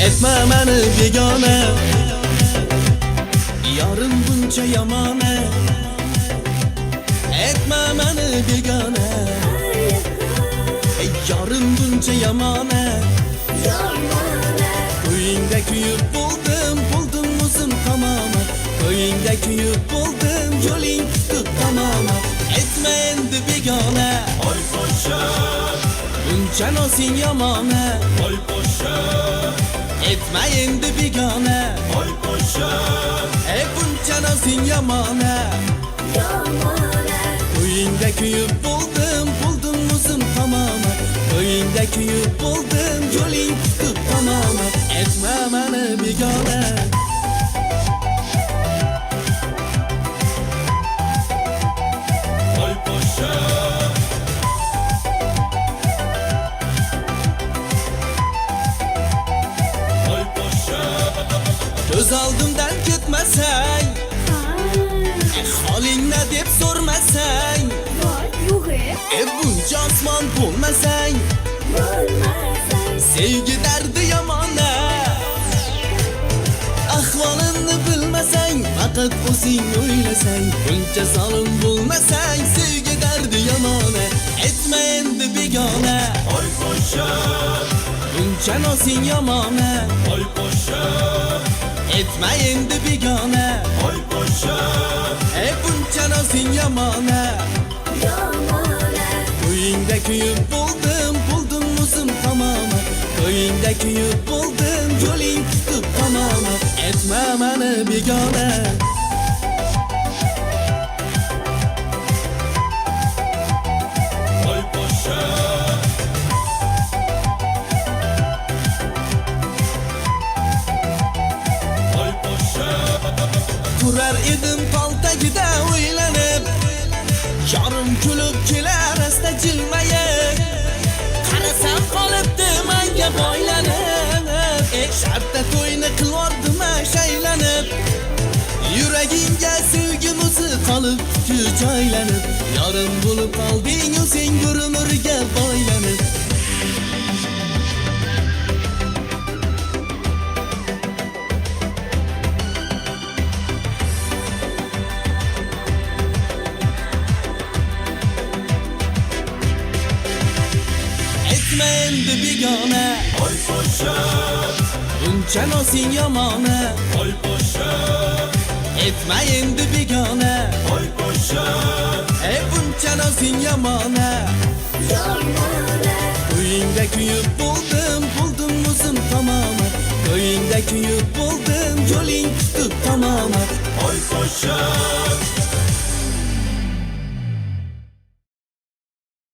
Etme beni begane, yarın bunca yamane. Etme beni begane, yarın bunca yamane. Köyünde kuyup buldum uzun tamamı. Köyünde kuyup buldum yolun tuttu tamamı. Etme endi begane, Oy poşa, bunca nosin yamane. oy poşa, Etme endi begane, oy poşa, bunca nosin yamane. Köyünde kuyup buldum uzun tamamı. Köyünde kuyup buldum yolun tuttu tamamı. Etme beni begane. oy poşa, oy poşa, Göz aldımdan gitmesen, halin ne dep sormasan. Bunca asman bulmasan, sevgi derdi yamana. Ahvalını bilmesen, fakat o'zing o'ylasang. Buncha zalim bulmasan, sevgi derdi yamana. Etme endi begona, oy poşa, buncha nosin yamana. oy poşa, Etme endi begona, oy poşa, buncha nosin yamana. Köyünde kuyup buldum uzun tamamı. Köyünde kuyup buldum yolun tuttu tamamı. Etme beni begane. oy poşa, oy poşa, Kurar edim paltagida o'ylanib. Yarım kulib kelar asta jilmayib. Qarasam qolibdi menga boylanib. Shartta to'yni qilordim shaylanib. Yuragingga sevgimizni qolib joylanib. Yarim bo'lib qolding o'zing bir umrga boylanib. Etme endi begona, oy poşa, buncha nosin yamona. oy poşa, Etme endi begona, oy poşa, buncha nosin yamona. Köyünde kuyup buldum uzun tamamı. Köyünde kuyup buldum yolun tuttu tamamı. oy poşa,